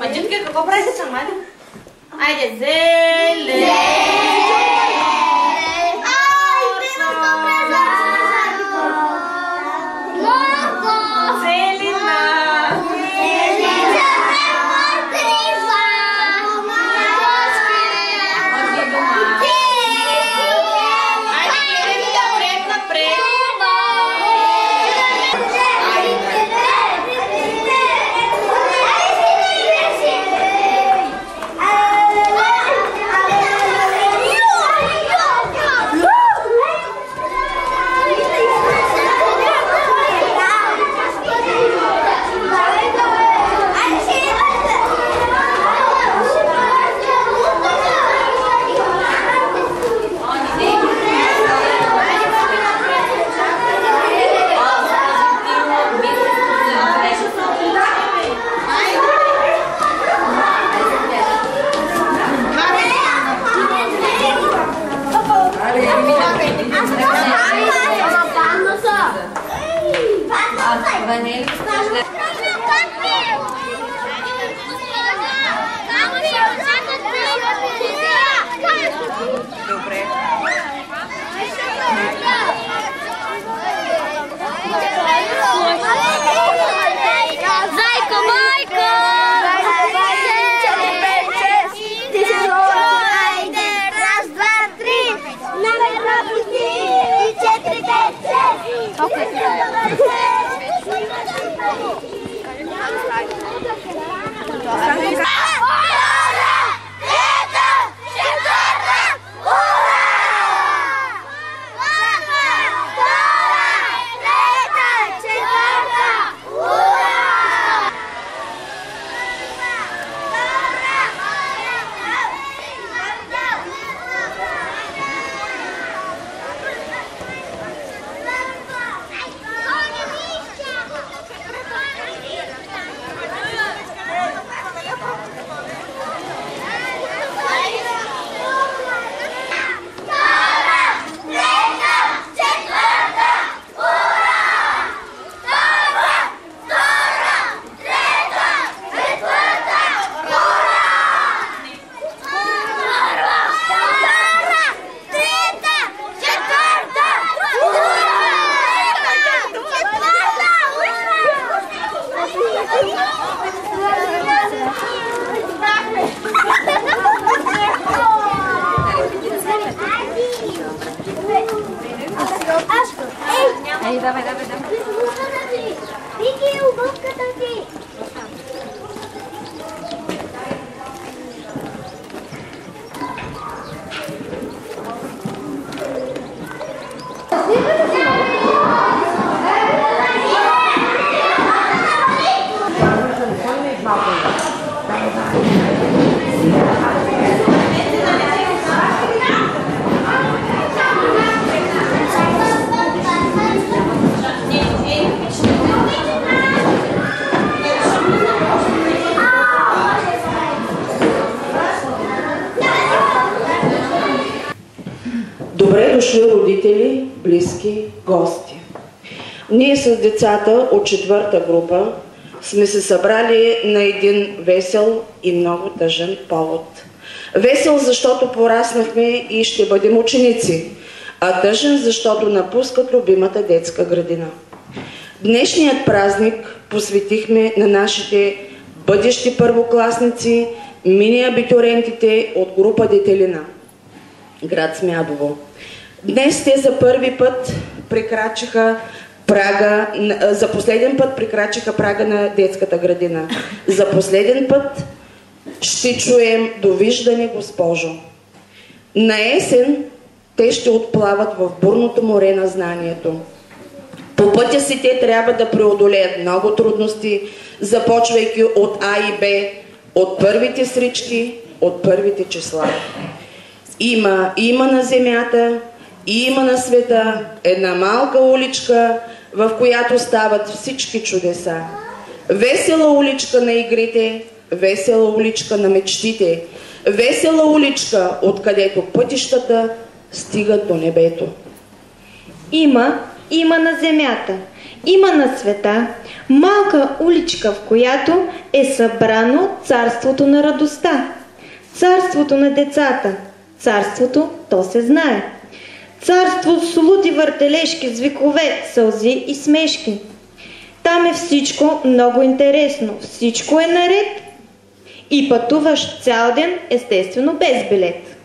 Мадинка, какво правите са, Мадя? Айде, зеле! Ей, давай. Вики, обувката ти! Добре дошли родители, близки, гости. Ние с децата от 4-та група сме се събрали на един весел и много тъжен повод. Весел, защото пораснахме и ще бъдем ученици, а тъжен, защото напускат любимата детска градина. Днешният празник посветихме на нашите бъдещи първокласници, мини-абитуриентите от група Детелина, град Смядово. Днес те за първи път прекрачиха прага, за последен път прекрачиха прага на детската градина. За последен път ще чуем "Довиждане, госпожо". На есен те ще отплават в бурното море на знанието. По пътя си те трябва да преодолеят много трудности, започвайки от А и Б, от първите срички, от първите числа. Има на земята, има на света една малка уличка, в която стават всички чудеса. Весела уличка на игрите, весела уличка на мечтите, весела уличка, откъдето пътищата стигат до небето. Има на земята, има на света малка уличка, в която е събрано царството на радостта, царството на децата, царството то се знае. Царство с луди въртележки, с викове, сълзи и смешки. Там е всичко много интересно, всичко е наред и пътуваш цял ден, естествено без билет.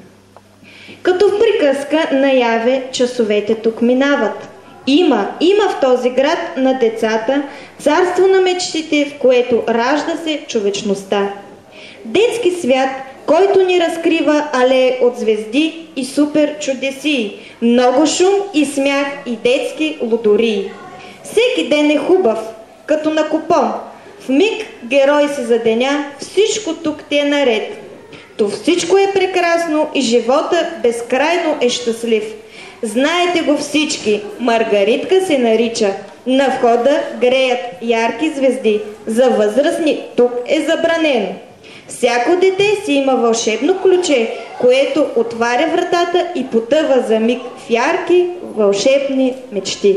Като в приказка наяве часовете тук минават. Има в този град на децата царство на мечтите, в което ражда се човечността. Детски свят, който ни разкрива алеи от звезди и супер чудеси, много шум и смях и детски лудории. Всеки ден е хубав, като на купон. В миг герой се за деня, всичко тук ти е наред. То всичко е прекрасно и живота безкрайно е щастлив. Знаете го всички, Маргаритка се нарича. На входа греят ярки звезди. За възрастни тук е забранено. Всяко дете си има вълшебно ключе, което отваря вратата и потъва за миг в ярки, вълшебни мечти.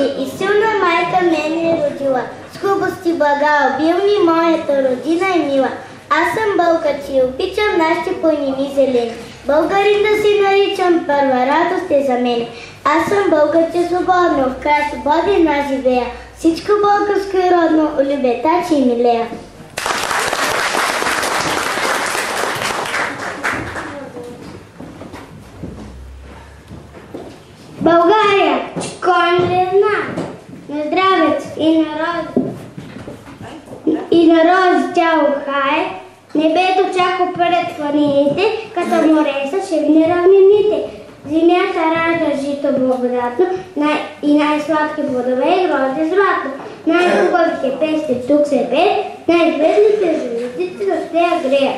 си и силна майка мен е родила. С хубости блага обилни, моята родина е мила. Аз съм българче и обичам нашите планини зелени. Българин да си наричам, първа радост е за мен. Аз съм българче свободно, в край свободен аз живея. Всичко българско и родно, любетачи и милея. България, кой не знае, на здравец и народ тяло хае, небето чако пред планините, като море са шевни равнините. Земята ражда жито благодатно и най-сладки плодове и грозде златно. Най-хубавите песни тук се пеят, най-звездните звездите до нея греят.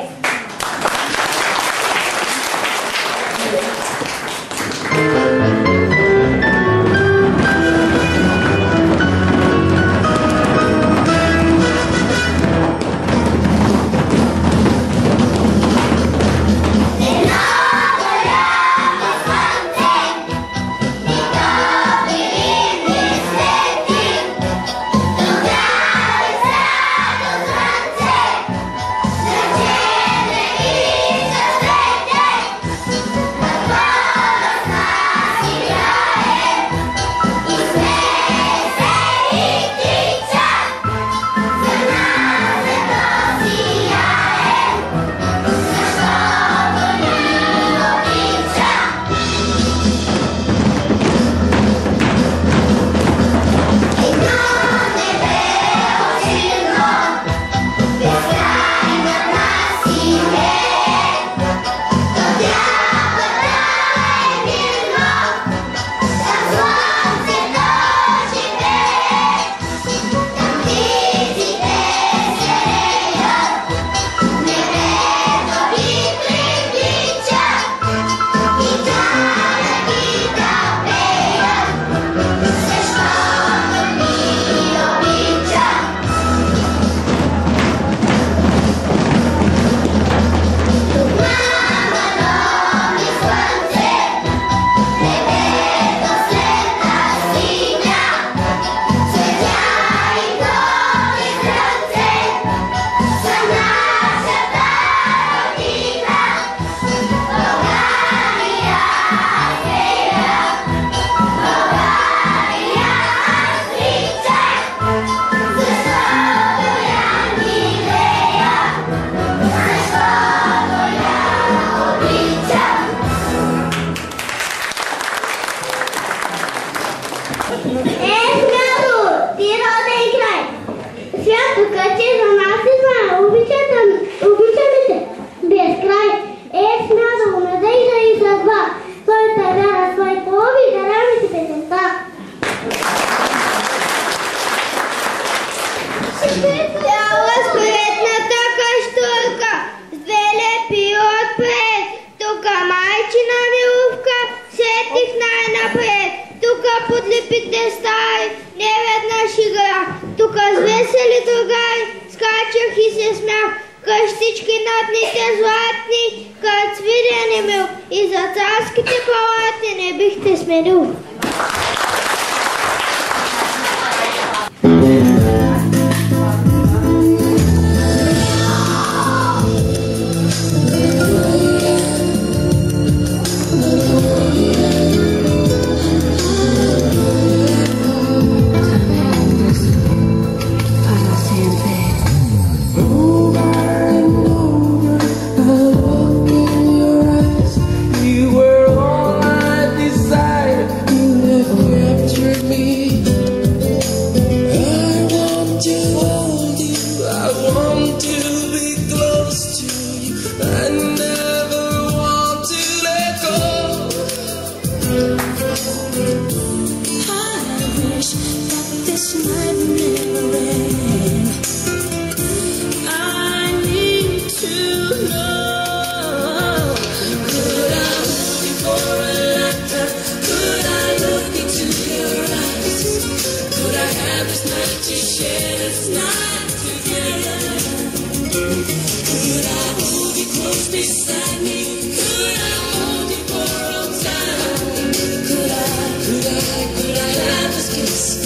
Could I have this kiss?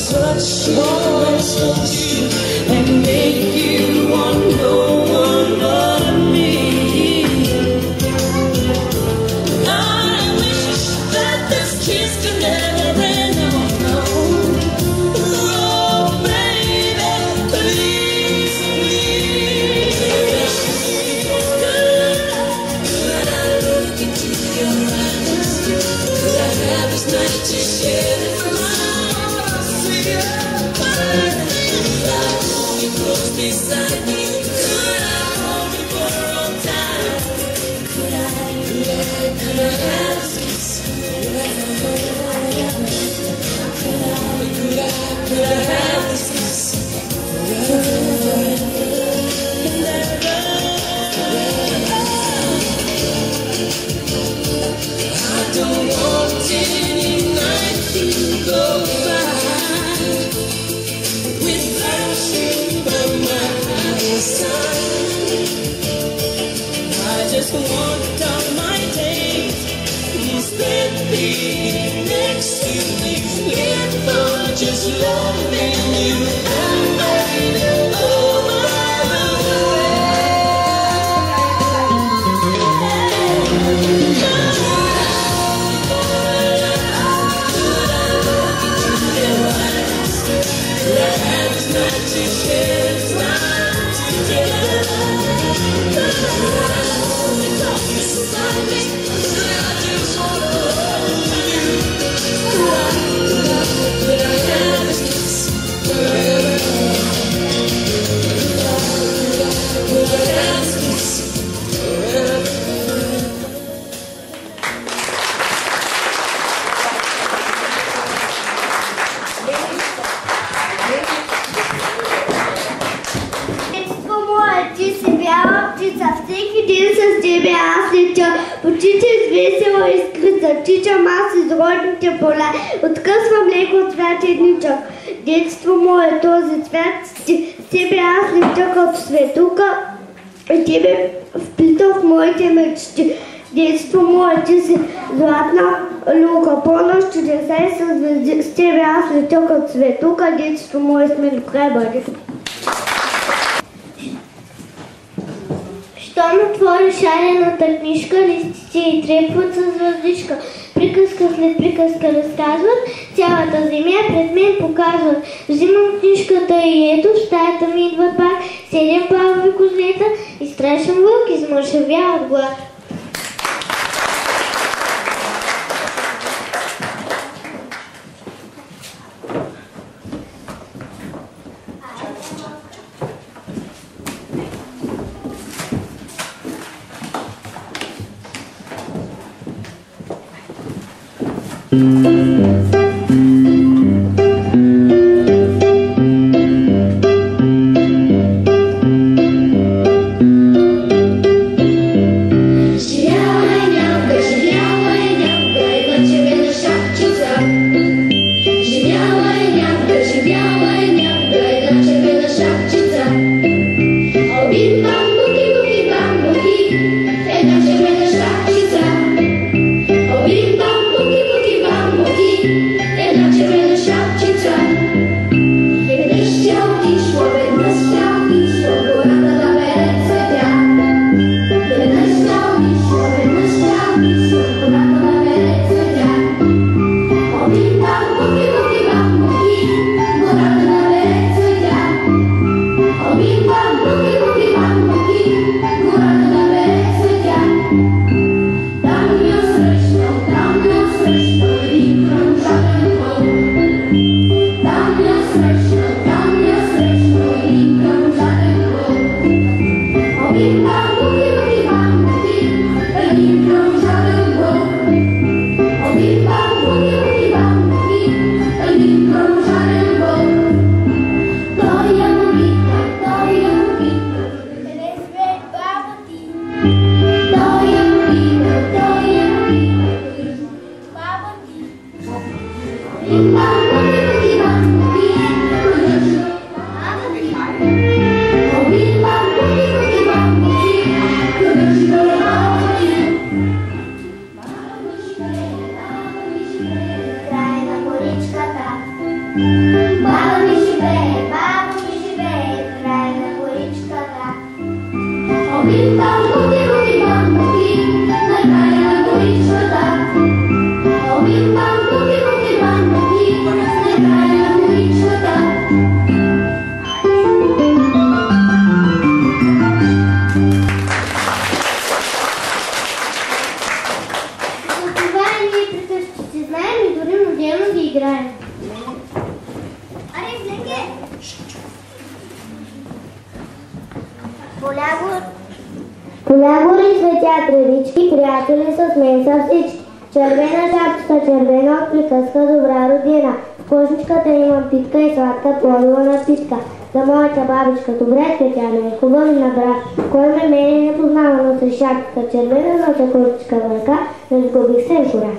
touch your skin and make you want no one but me. I wish that this kiss could never end. No, oh baby, please, please. Could I look into your eyes? Could I have this night to share it from close beside me? Could I hold you for all time? Could I have this kiss? Could I have this kiss? I don't want any night to go by without you by my side. I just want all my days spent being next to you, live for just loving you and making all my Аз из родните поля, откъсвам леко цвят едничък. Детство мое, този цвят, с тебе аз летя като светука и тебе вплитал в моите мечти. Детство мое, ти си златна люка, по-нощ чудеса и със звезди, с тебе аз летя като светука, детство мое, смели край бъде. Щом отвориш шарената книжка, листите и трепват с звездичка. Приказка след приказка разказват, цялата земя пред мен показват. Взимам книжката и ето, в стаята ми идват пак 7 павови козлета и страшен вълк измършавя от глад. Баба ми живее в края на горичката. Обим бамбуки, буки, бамбуки, на края на горичката. Обим бамбуки, буки, бамбуки, на края на горичката. За това и ние приказчици знаем и дори модерно ги играем. Аре, вземе! Полягори светя тревички, приятели с мен са всички. Червена шапчета, червена приказка, добра родина. В кошничката имам питка и сладка плодова напитка. За моята бабичка добре светя ме е хубава и набра. Кой ме мене не познава, но с шапката червена, но с кошничка в ръка, не сгубих се в гора.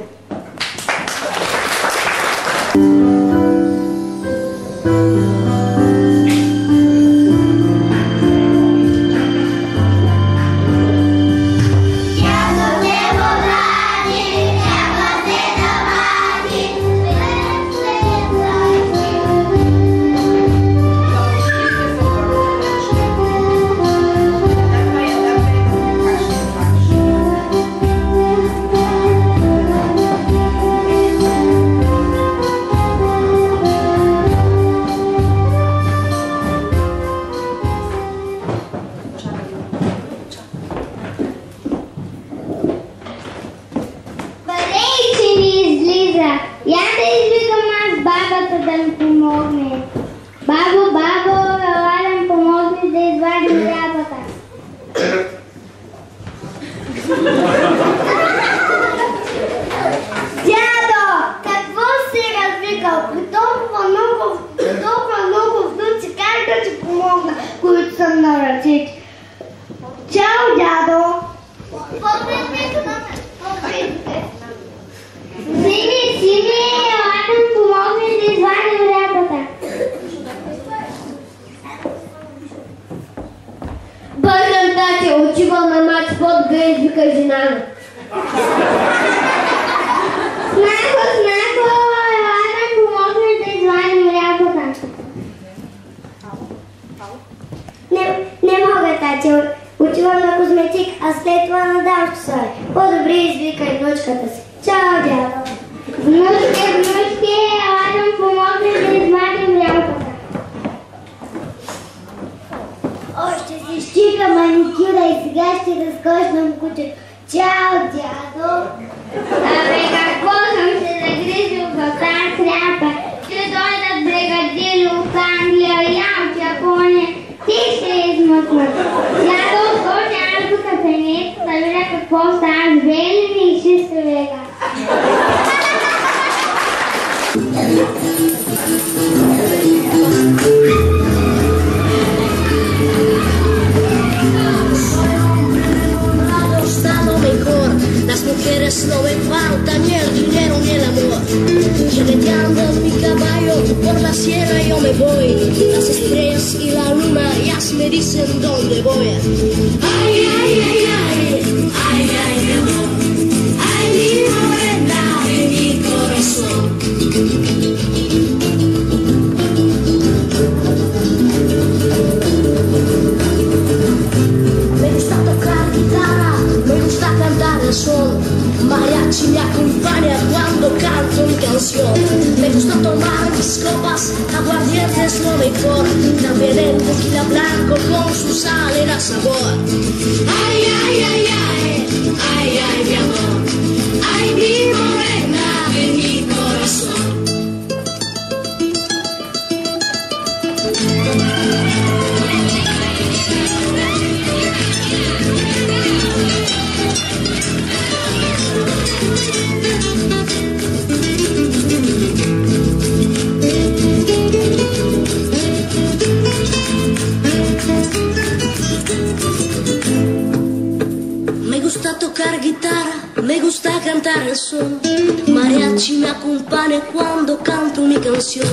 Отивам на козметик, а след това на дамско сале. По-добре извикай внучката си. Чао, дядо! Внучки, ела да ми помогнеш да извадим лялката. Още си щика маникюра и сега ще разкошнам кучето. Чао, дядо! Абе, какво съм се загрижил в тази сряпа? Ще дойдат бригадири от Англия, Ялча, Япония. Ти ще измъкнат. Дядо, скочи аз тук пенето, да видя какво става с белими и чиста вега. Las mujeres no me faltan ni el dinero ni el amor. Jineteando mi caballo por la sierra yo me voy. Las estrellas y la luna ya me dicen dónde voy. Ay, ay, ay, ay, ay, ay, mi amor. Ay, mi morena de mi corazón. Me gusta tocar guitarra, me gusta cantar el sol. Mariachi me acompaña cuando canto mi canción. Me gusta tomar mis copas, aguardiente es lo mejor. También el tequila blanco con su sal y la sabor. Ay, ay, ay, ay, ay, ay, mi amor. Ay, mi morena de mi corazón. Me gusta tocar guitarra, me gusta cantar el son. Mariachi me acompaña cuando canto mi canción.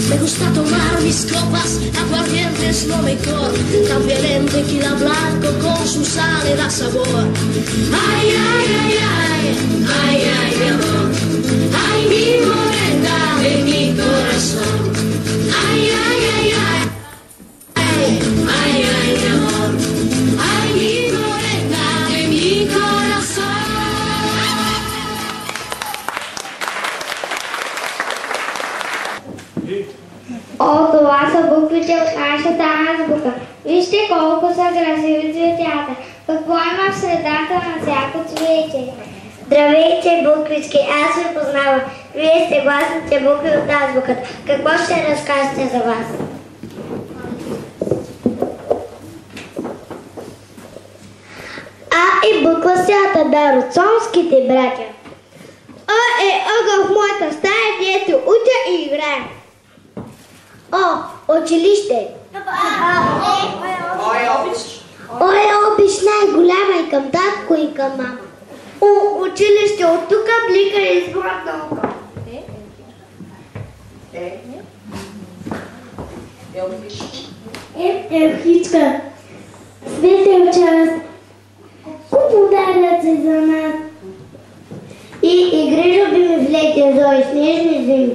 Me gusta tomar mis copas, aguardiente es lo mejor. También el tequila blanco con su sal y la sabor. Ay, ay, ay, ay, ay, ay, mi amor. Ay, mi morena de mi corazón. О, това са буквите от нашата азбука. Вижте колко са красиви цветята. Какво има в средата на всяко цвете? Здравейте, буквички, аз ви познавам. Вие сте гласните букви от азбуката. Какво ще разкажете за вас? А и буква свята Дароцонските братя. О е ъгъл в моята стая, дето уча и играе. О, училище. О е обич най-голяма и към татко и към мама. О, училище, от тук блика изборът наука. Елхичка. Светел част. Подарят се за нас. И грижоби ми влети зои, снежни зими.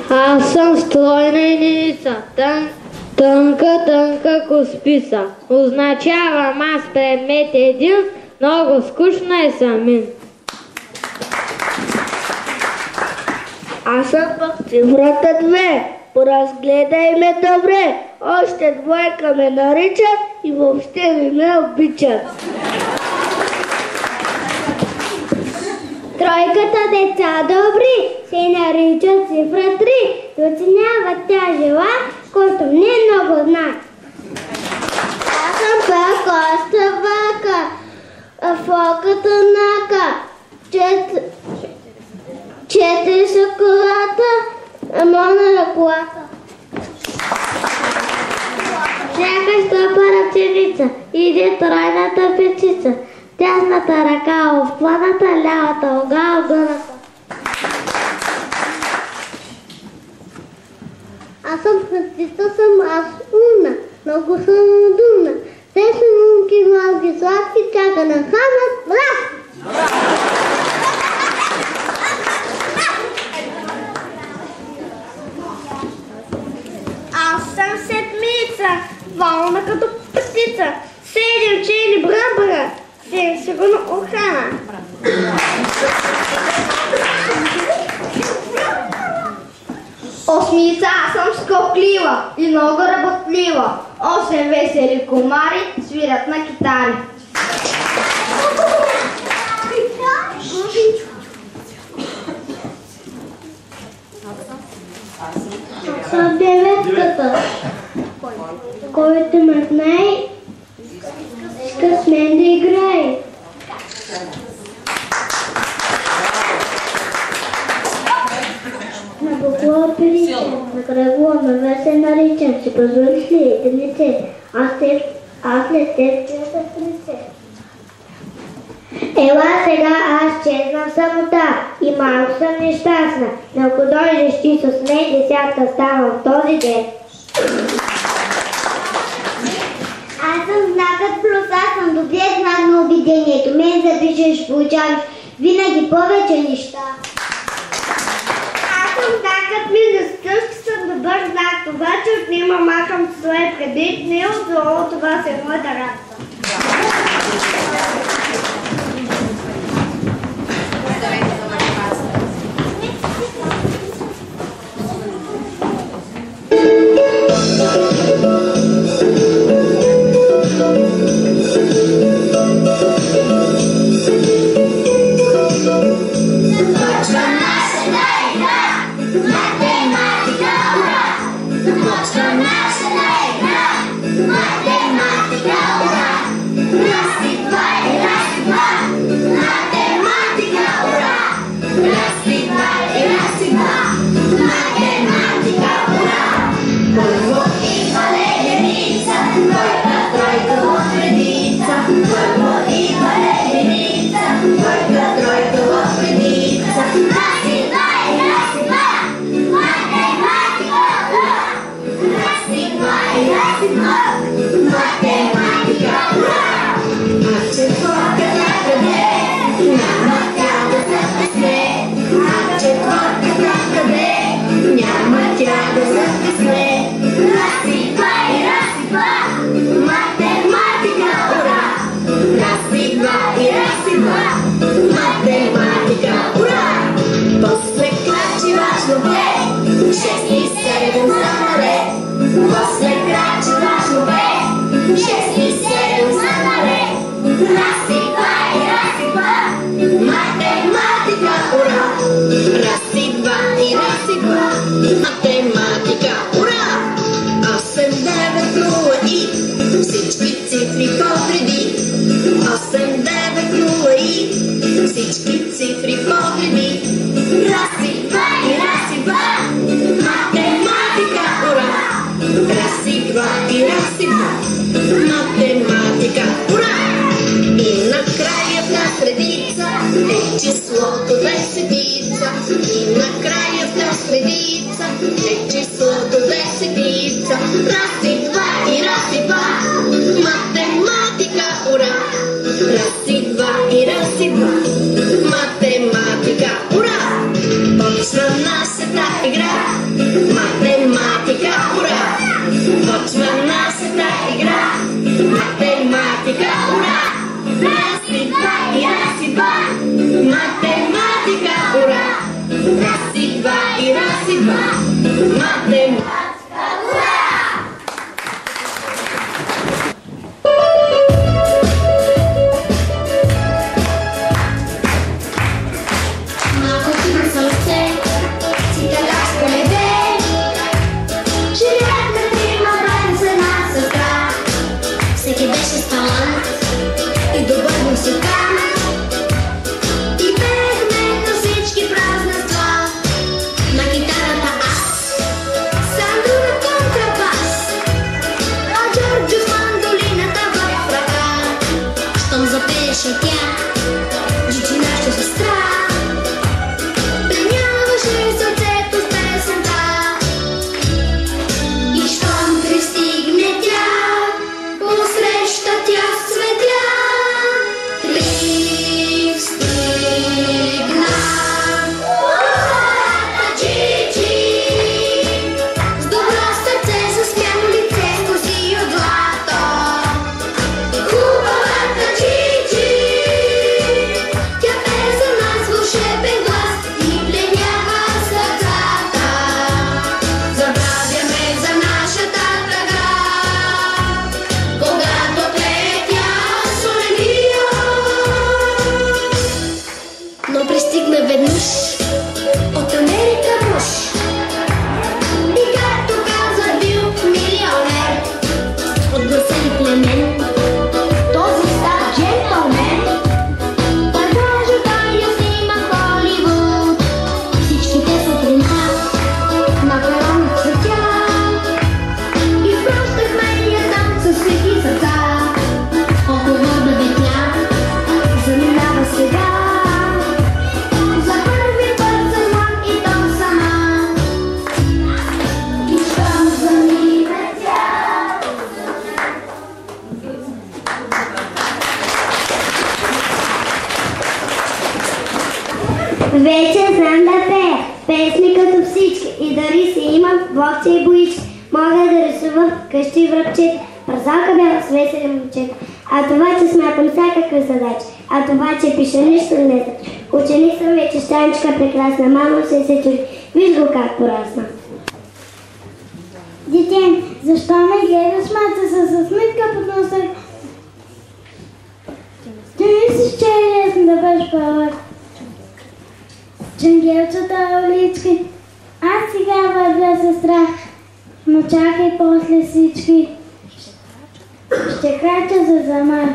Аз съм стройна единица, тънка косписа. Означавам аз предмет един, много скучна е самин. Аз съм пък цифрата 2. Поразгледай ме добре. Още двойка ме наричат и въобще не ме обичат. Тройката деца добри се наричат цифра 3. Оценяват тя жела, който не много знае. Аз съм пък оставака, фоката нака. Четири са колата, Мона е колата. Чакай стопа ръченица, иде тройната печица, тясната ръка в планата, лявата ога огъната. Аз съм хъстица, аз умна, много съм удумна. Те са мунки, малки, сладки, чака на хана, мраз! Аз съм седмица, волна като птица, седем чели бръбъра, ден сигурно охрана. Осмица, аз съм скоклива и много работлива. 8 весели комари свирят на китари. Аз съм деветката, който ме знае, иска с мен да играе. На Богова приличам, на кръгова ме се наричам, си позволиш ли един лице, аз не те ще да прилича. Ела сега аз чезнам самота и малко съм нещастна, но ако дойдеш ти с мен, десятка ставам в този ден. Аз съм знакът плюс, аз съм добре знак на обидението, мен запишеш, получаваш винаги повече неща. Аз съм знакът минус, също съм добър знак, това, че отнема махам своя предвид, не е от зло, това се моята работа. Вече знам да пея, песни като всички и дори си имам вовче и боички. Мога да рисувам къщи и връбчета, парзалка бяха с весели момчета. А това, че смятам всякакви задачи, а това, че пиша нищо не значи. Ученик съм вече, щанчка прекрасна, мама се чуди, виж го как порасна. Дете, защо ме гледаш, мата, с митка под носа? Ти мислиш, че е лесно да бъдеш първак? Чангелчета, олички, аз сега вървя сестра, но чакай после всички. Ще крача за замар.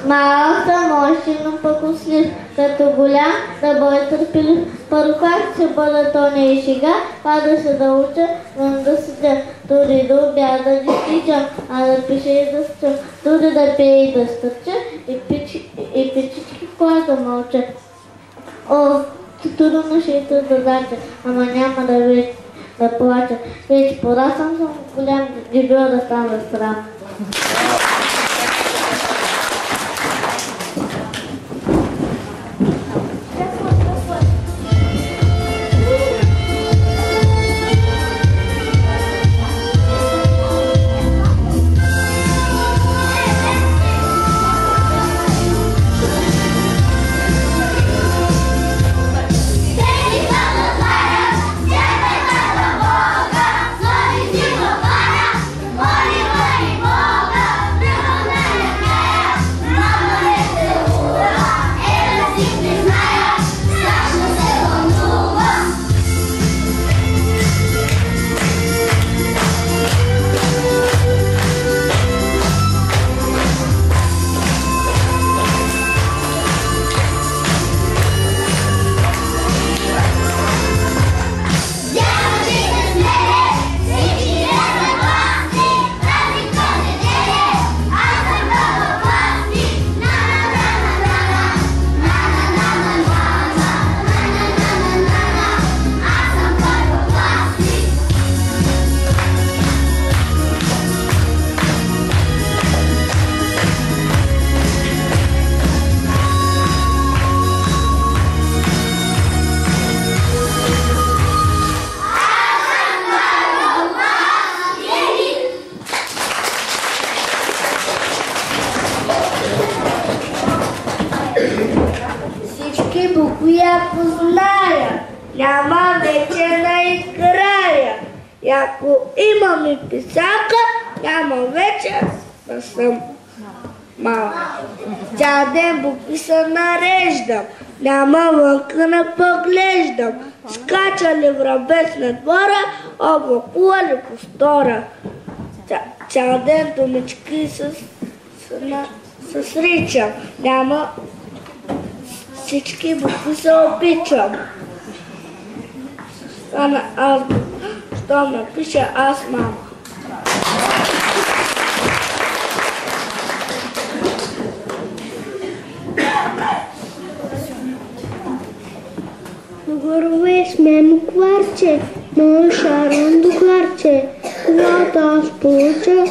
Малък съм още, но пък услив, като голям да бъде търпелив. Първо как ще бъда, то не е шега, пада се да уча, вън да седя, дори да обяда да стичам, а да пиша и да стъм, дори да пея и да стърча, и пичички в колата мълча. О, трудно ще е задача, ама няма да плача. Вече порасам съм голям, не била да стана срам. Всички букви ако зная, няма вече наиграя. И ако имам и писалка, няма вече да съм малка. Цял ден букви се нареждам, няма вънка не поглеждам. Скача ли врабец на двора, облакува ли постора. Цял ден думички се сричам, няма всички букви се обичам. Стана азбука, щом напиша аз мама. Горове смено кварче, моя шарон духарче, когато аз получа.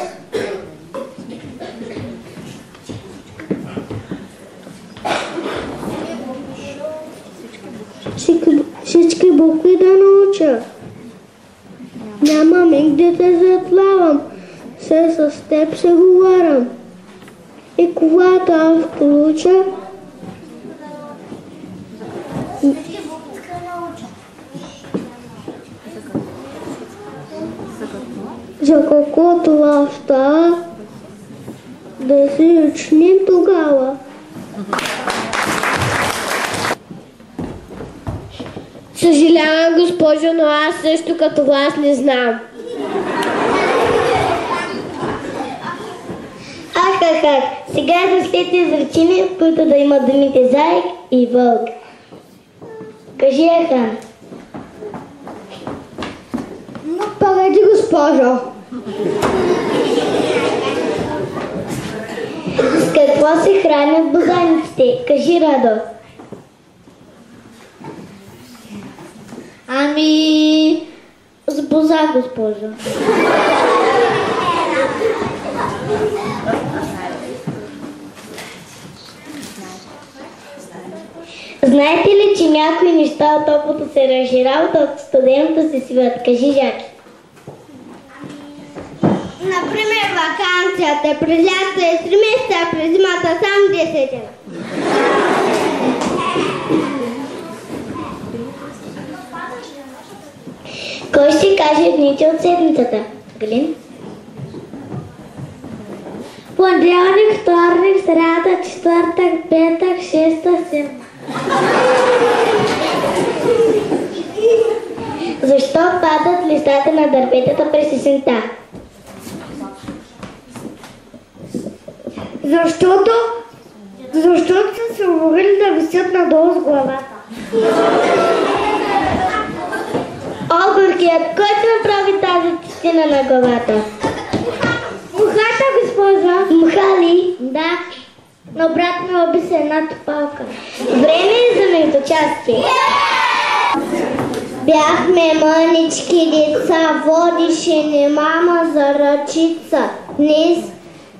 Всички букви да науча. Няма миг да те затлавам, все с теб се говорям. И когато аз получа, за какво това става, да си учним тогава. Съжалявам, госпожо, но аз също като вас не знам. Ах, сега са след изречения, в които да има думите заек и вълк. Кажи, Ахан. Погоди, госпожо. С какво се хранят бозайниците? Кажи, Радо. Ами, с боза, госпожо. Знаете ли, че някои неща от топлото се разжирават, от студеното се свиват? Кажи, Жаки. Например, вакансията през лято е 3 месеца, а през зимата само 10 дена. Кой ще каже дните от седмицата? Галин? Понеделник, вторник, сряда, четвъртък, петък, шеста, седма. Защо падат листата на дърветата през есента? Защото са се уморили да висят надолу с главата. Огуркият, кой ще направи тази чистина на главата? Мухата, госпожа. Муха ли? Да, но брат ми оби се една топалка. Време е за междучастие. Бяхме мънички деца, водише ни мама за ръчица.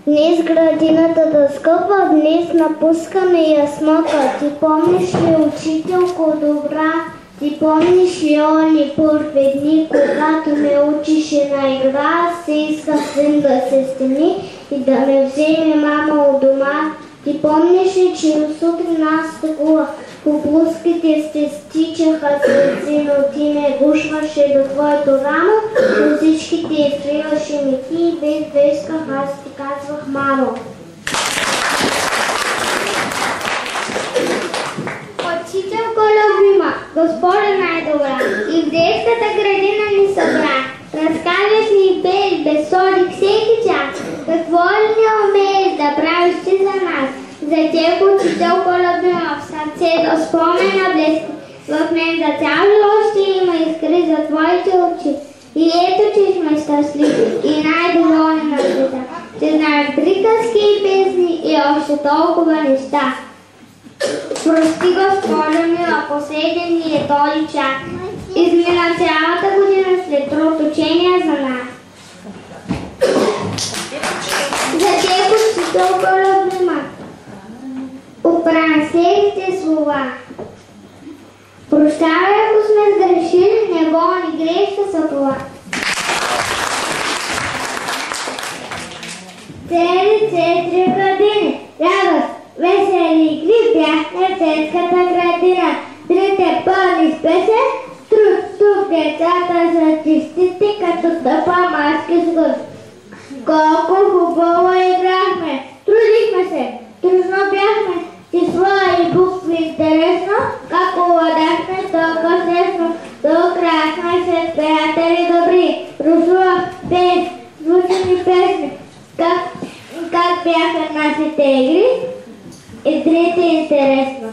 Днес градината да скъпа, днес напускаме яснока. Ти помниш ли, учителко добра? Ти помниш ли они първи дни, когато ме учише на игра, се иска сън да се стени и да ме вземе мама от дома? Ти помниш ли, че сутрин аз такова по плуските се стичаха сълзи, но ти ме гушваше до твоето рамо, до всички ти изтриваше мити и без да исках, аз ти казвах мамо. Учителко любима, Господа най-добра, и в детската градина ни събра. Разказваш ни бели, безсоди всеки час, какво ли не умееш да правиш ти за нас? За теб, учителко любима, в сърце до спомена блески, в мен за цял живот ще има искри за твоите очи. И ето, че сме щастливи и най-доволни на света, че знаем приказки и песни и още толкова неща. Прости, Господа мила, последен ни е този час. Измина цялата година след труд учения за нас. За теб, учителко любима, отправям следните слова. Прощавай, ако сме сгрешили, не гони грешка са това. Цели 4 години, радост, весели игри бяхме в детската градина. Трите пълни с песен, тук децата са чистите, като тъпа маски с гъс. Колко хубаво играхме, трудихме се, трудно бяхме, числа и букви интересно, как овладяхме толкова лесно, докрахме се с приятели добри, русувах пес, звучени песни, как бяха нашите игри и трите интересно.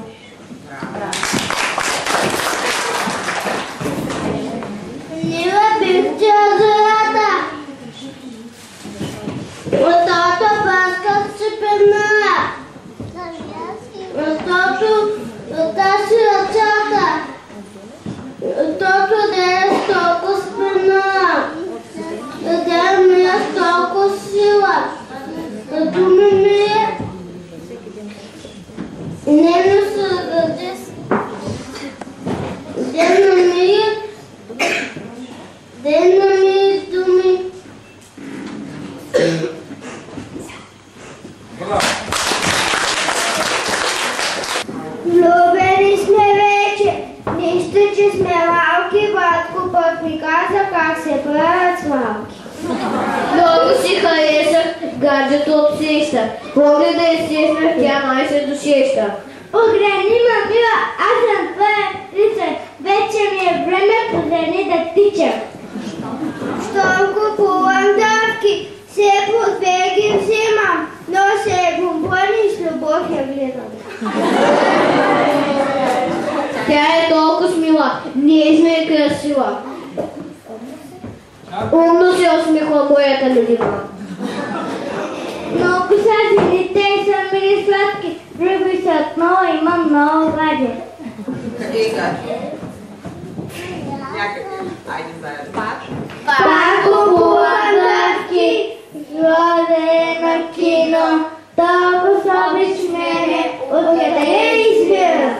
Нива бивче от зората, защото паскът се премна, защото тази ръчата, защото не е толкова спрена, да не е толкова сила, да думи ми е, не се даде, ден на ми думи. Влюбени сме вече, нищо, че сме малки, батко пък ми каза как се правят малки. Много си харесах гаджето от сеща. Помня да изчезнах, тя май се досеща. Ограни, мамила, аз съм твоя рицар, вече ми е време погледни да тичам. Щом купувам давки, все по 2 ги взимам, но се бомбони с любов я гледам. Тя е толкова смила, ние сме красива. Умно се усмихва моята любима. Много са жените и са мили сладки, други са отново, имам много гадже. Пак купувам давки, злоде на кино, толкова собиш мене, откъде избира?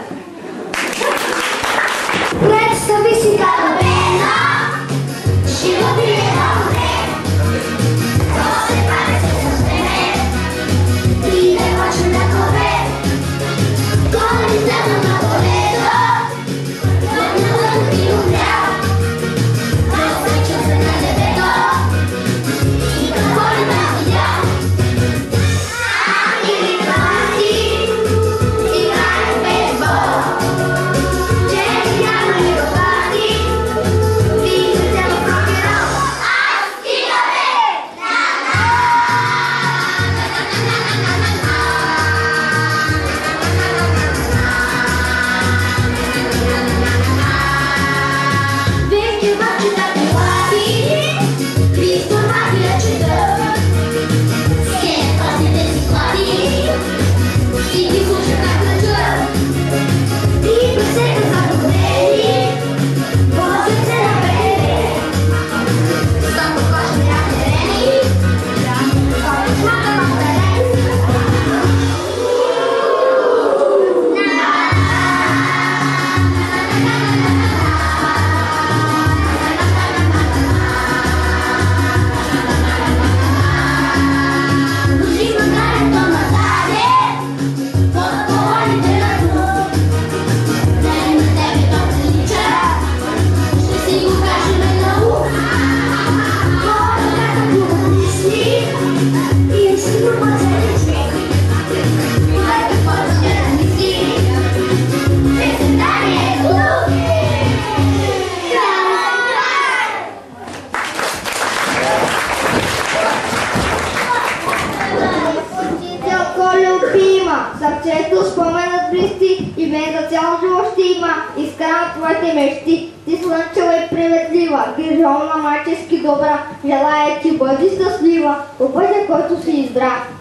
скъпи има, сърцето споменът блести и мен за цяло живот ще има, изкарам твоите мечти. Ти слънчева и приветлива, грижовна, майчески добра, желая ти бъди щастлива, по пътя, който си и здрав.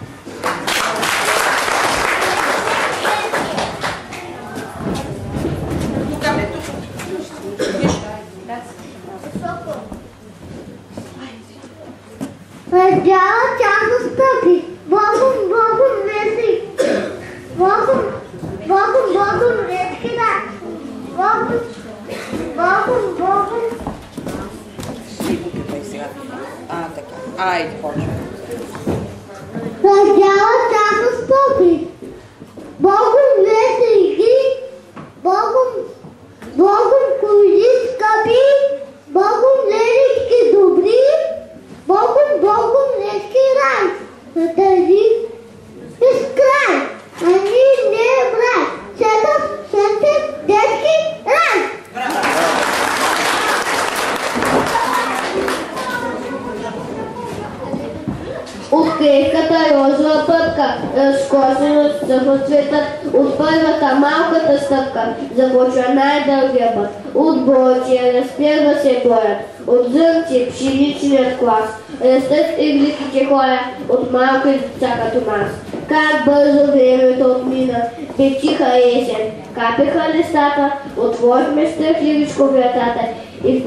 Раздяла част стъпи, Богом веси, Богом редки да, Богом. Така. Айде, почва. Раздяла част стъпи, Богом веси ги, Богом коли скъпи, Богом лелички добри, Богом редки рай, на тази изкрай, а ни не е брай, сетъв детски рай. От крехката розова пъпка, разкошено съхва цветът, от първата малката стъпка, започва най-дългия път. От болчия разпирва се боят, от зърнци пшеничният клас, растат игликите хора, от малки деца като нас. Как бързо времето отмина, бе тиха есен, капеха листата, отворихме страхливичко вратата и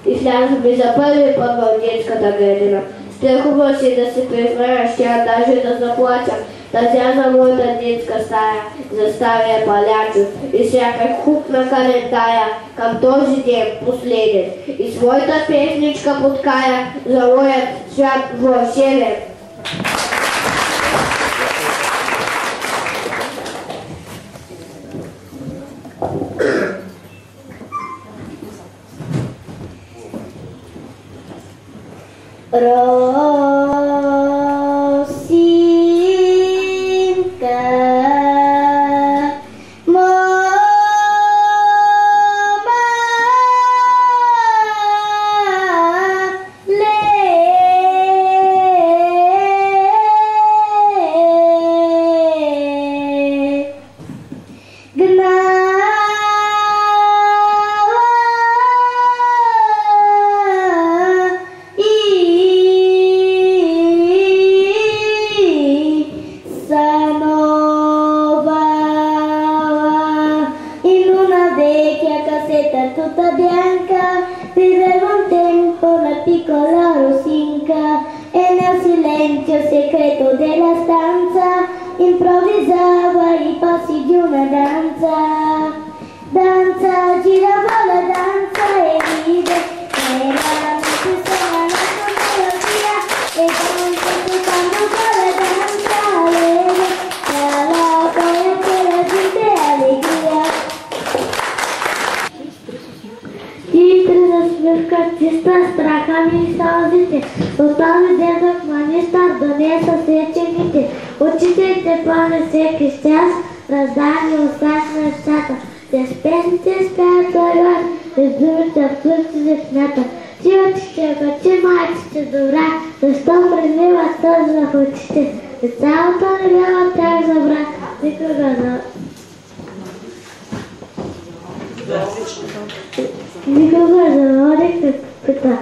влязохме за първи път в детската градина. Страхува си да се призная, ще даже да заплача. Тазя за моята детска стая, за стария палячо и сякаш хук на калентая към този ден последен. И своята песничка подкая за моят свят вълшебен. Росинка, мама, ле, tutta bianca, viveva un tempo una piccola Rosinca e nel silenzio segreto della stanza improvvisava i passi di una danza. Danza, girava la danza e ride, era suona la sua melodia e danza cantando con la danza allegre, tra la poeta e la gente allegria. Чиста страха ми сълзите, от този ден в манистър донеса сечените, учителите пълне всеки час, раздани остах на децата. Те с песните спеят лайват, без думите в плъците смята. Сивачите качи майчите добра, защо призливат сълзи в очите, и цялото не бява тях забра, никога никога не водих на пътя.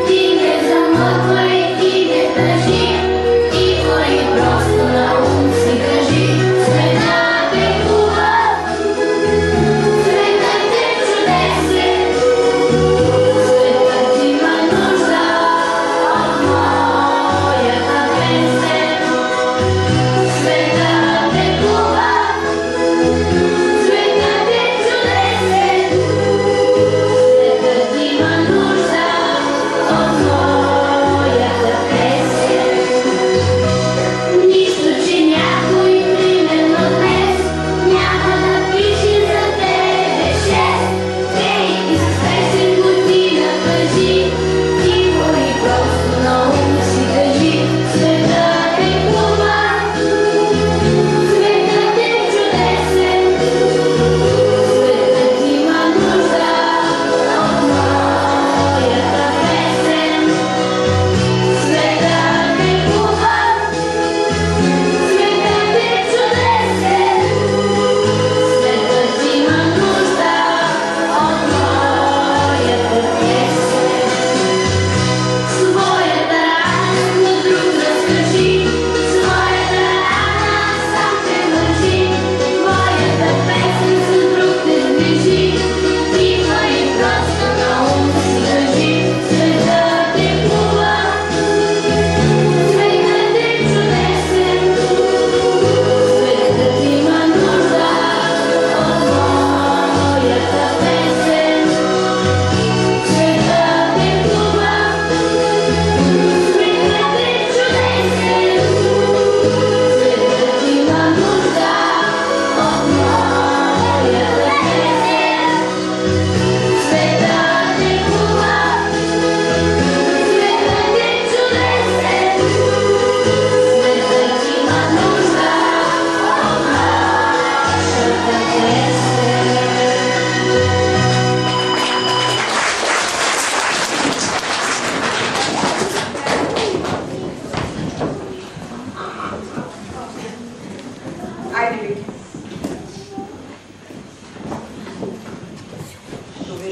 Ти не замъквай, ти не държи, ти твои просто.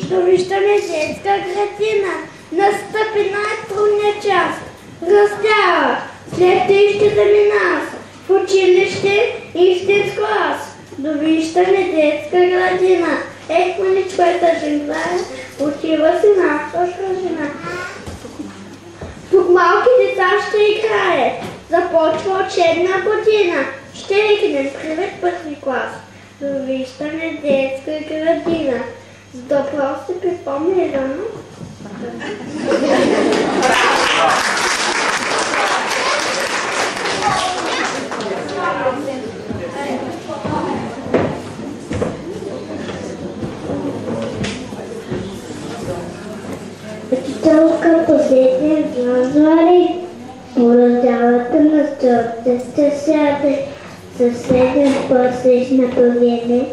Довиждане детска градина. Настъпи най-трудния час. Раздяла. След тъй ще заминава. В училище истинско аз. Довиждане детска градина. Ех, маличко е тъжен край. Отива си нашата жена. Тук малки деца ще играят. Започва учебна година. Ще рекнем привет първи клас. Довиждане детска градина. С добро се припомня рано. Учителка последния звънзвари, ураздялата на стълбите ще сяде. Съседен по-срещнато време,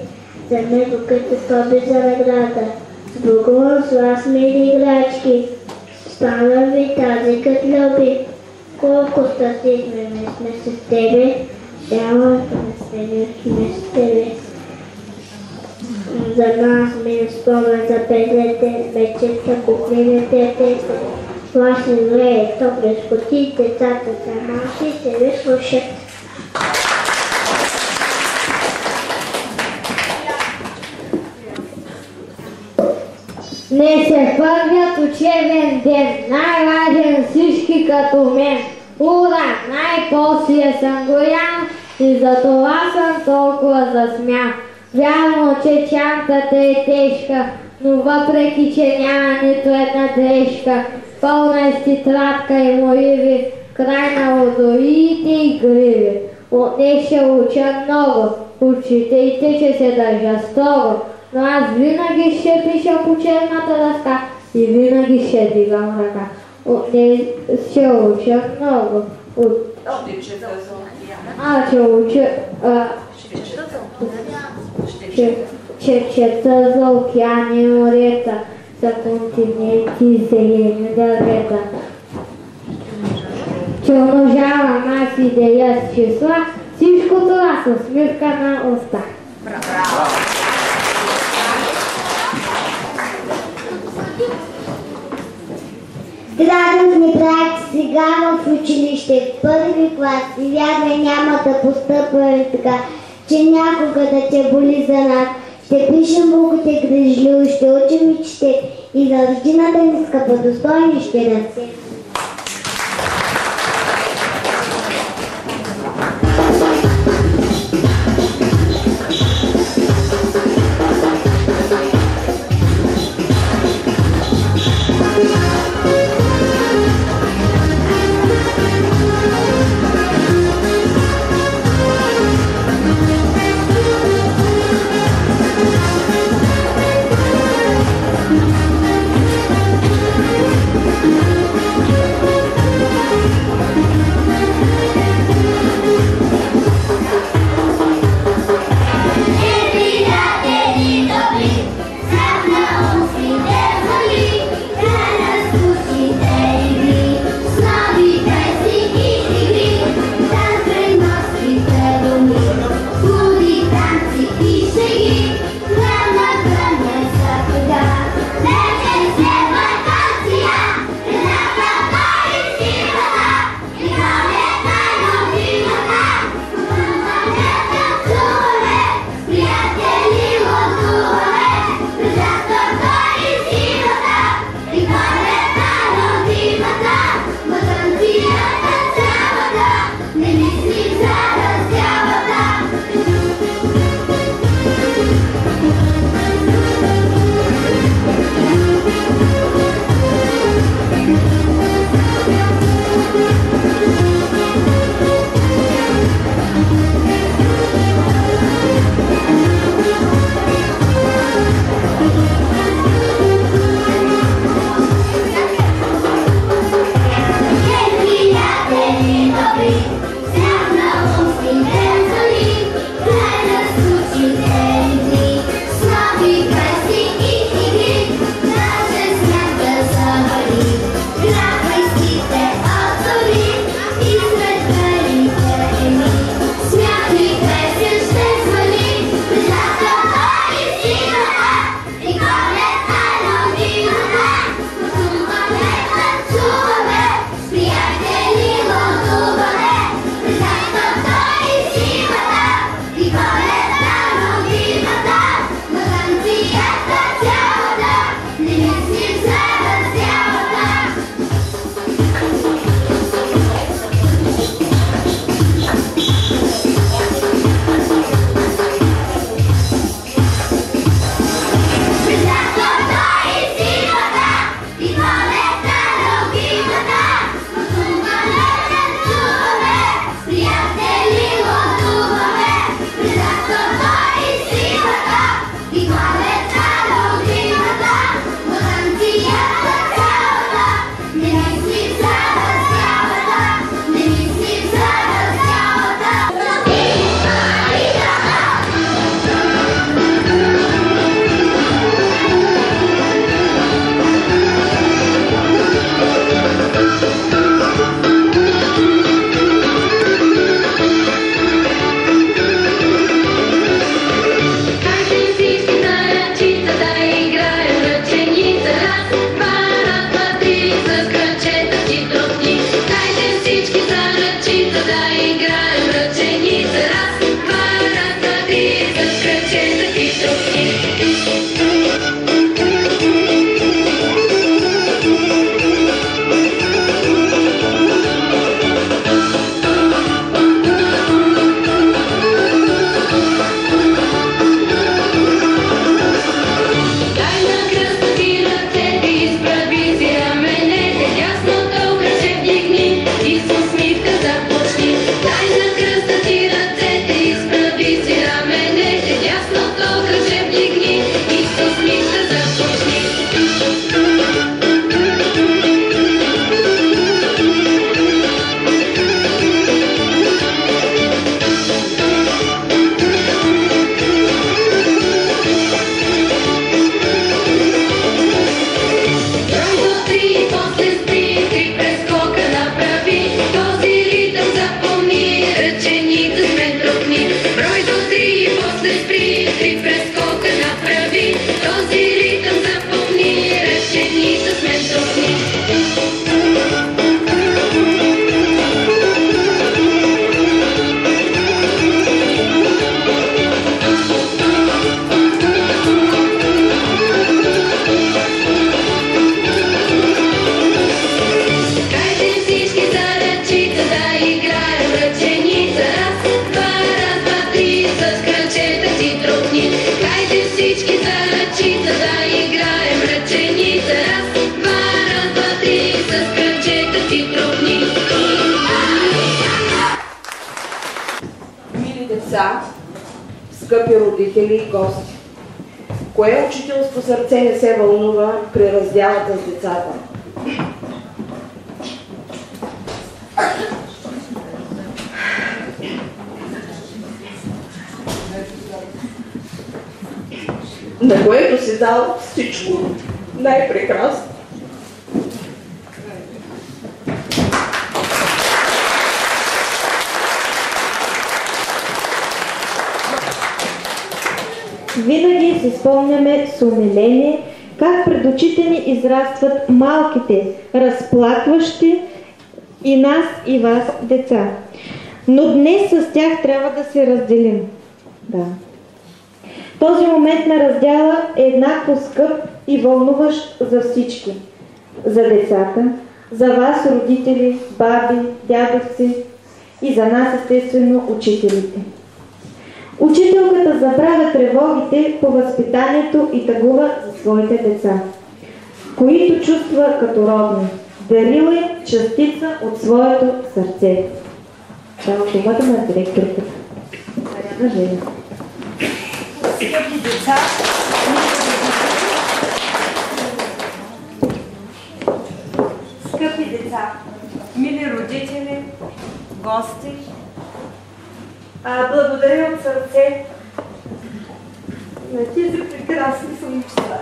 за него като тоби за награда. Сбогувам с вас, мили играчки, стана ви тази кът люби. Колко щастливи сме с тебе, цялото население с тебе. За нас ми е спомен за петлете, вечерта кухнените тесте. Влашни зле, топли скоти, децата са малки, се ви слушат. Не се първият учебен ден, най-важен всички като мен. Ура, най-после съм голям и за това съм толкова засмял. Вярно, че чантата е тежка, но въпреки, че няма нито една дрежка, пълна е с тетрадка и моливи, край на лодовиите и гриви. От нея ще уча много, учителите, че се държа строго, но аз винаги ще пиша по черната дъска и винаги ще дигам ръка. От нея ще уча много. Ще чета за океани и морета, за континенти и зелени дървета. Че умножавам аз идея с числа, всичко това с усмивка на уста. Здравейте ми, брат, сега в училище, в първи клас, и вярвай няма да постъпваме така, че някога да те боли за нас. Ще пишем буквите грижливо, ще учим и чете, и за родината ни скъподостойни ще растем. Скъпи родители и гости, кое учителско сърце не се вълнува при раздялата с децата? На което си дал всичко най-прекрасно. Винаги си спомняме с умиление как пред очите ни израстват малките, разплакващи и нас, и вас деца. Но днес с тях трябва да се разделим. Да. Този момент на раздяла е еднакво скъп и вълнуващ за всички. За децата, за вас, родители, баби, дядовци и за нас, естествено, учителите. Учителката забравя тревогите по възпитанието и тъгува за своите деца, които чувства като родни. Дарила им частица от своето сърце. Дава думата на директорката. Марияна Желева. Скъпи деца, скъпи деца, мили родители, гости, благодаря от сърце на тези прекрасни съмничества,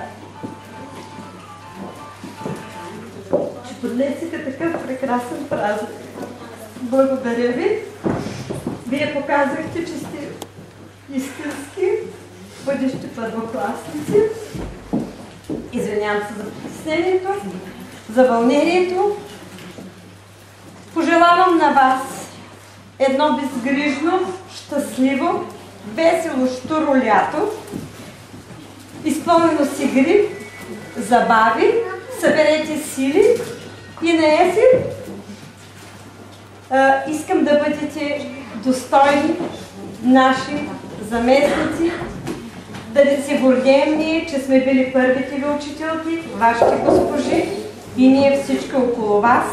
че поднесете такъв прекрасен празник. Благодаря ви. Вие показахте, че сте истински бъдещи първокласници. Извинявам се за притеснението, за вълнението. Пожелавам на вас едно безгрижно, щастливо, весело, щуро лято, изпълнено с игри, забави, съберете сили и на есен искам да бъдете достойни наши заместници, да се гордеем ние, че сме били първите ви учителки, вашите госпожи и ние всички около вас.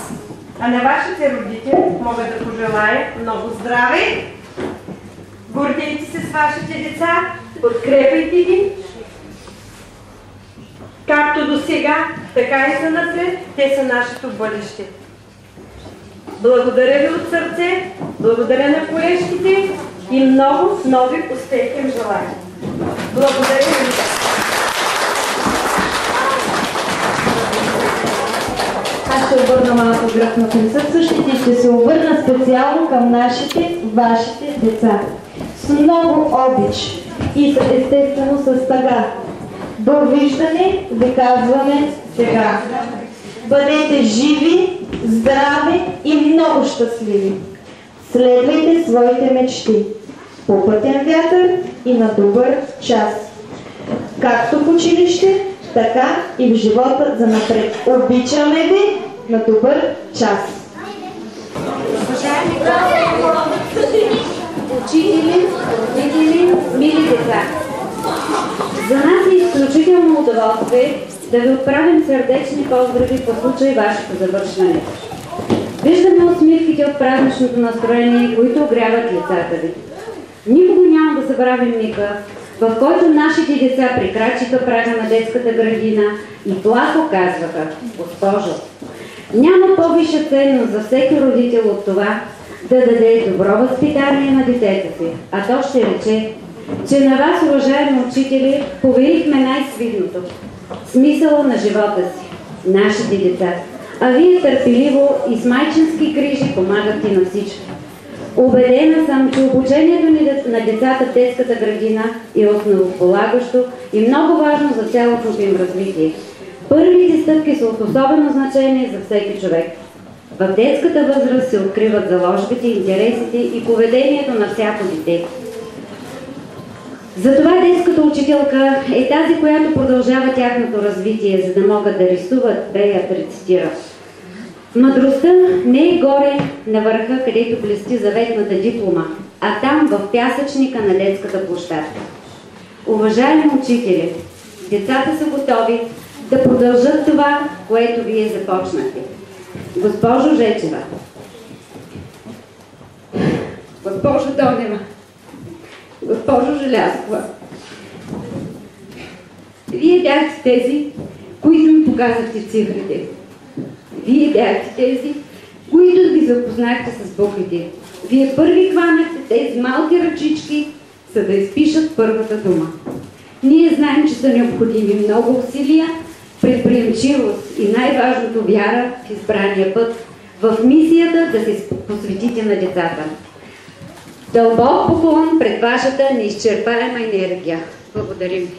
А на вашите родители мога да пожелая много здраве, гордейте се с вашите деца, подкрепяйте ги сега, така и за напред, те са нашето бъдеще. Благодаря ви от сърце, благодаря на колежките и много нови успехи им желая. Благодаря ви. Аз ще обърна малко гръб на присъстващите и ще се обърна специално към нашите, вашите деца. С много обич и естествено с тъга. Довиждане ви казваме сега. Бъдете живи, здрави и много щастливи. Следвайте своите мечти. По пътен вятър и на добър час. Както в училище, така и в живота занапред. Обичаме ви на добър час. Учители, родители, мили деца! За нас е изключително удоволствие да ви отправим сърдечни поздрави по случай вашето завършване. Виждаме усмивките от празничното настроение, които огряват лицата ви. Никога няма да забравим мига, в който нашите деца прекрачиха прага на детската градина и плахо казваха: „Госпожо, няма по-висша ценност за всеки родител от това да даде добро възпитание на детето си, а то ще рече, че на вас, уважаеми учители, поверихме най-свидното – смисъла на живота си, нашите деца, а вие търпеливо и с майчински грижи помагате на всички. Убедена съм, че обучението на децата в детската градина е основополагащо и много важно за цялостното им развитие. Първите стъпки са от особено значение за всеки човек. В детската възраст се откриват заложбите, интересите и поведението на всяко дете. Затова детската учителка е тази, която продължава тяхното развитие, за да могат да рисуват, пеят, рецитират. Мъдростта не е горе на върха, където блести заветната диплома, а там в пясъчника на детската площадка. Уважаеми учители, децата са готови да продължат това, което вие започнахте. Госпожо Жечева, госпожо Донева, госпожо Желязкова, вие бяхте тези, които ми показахте цифрите. Вие бяхте тези, които ви запознахте с буквите. Вие първи хванахте тези малки ръчички, за да изпишат първата дума. Ние знаем, че са необходими много усилия, предприемчивост и най-важното вяра в избрания път, в мисията да се посветите на децата. Дълбок поклон пред вашата неизчерпаема енергия. Благодарим ви.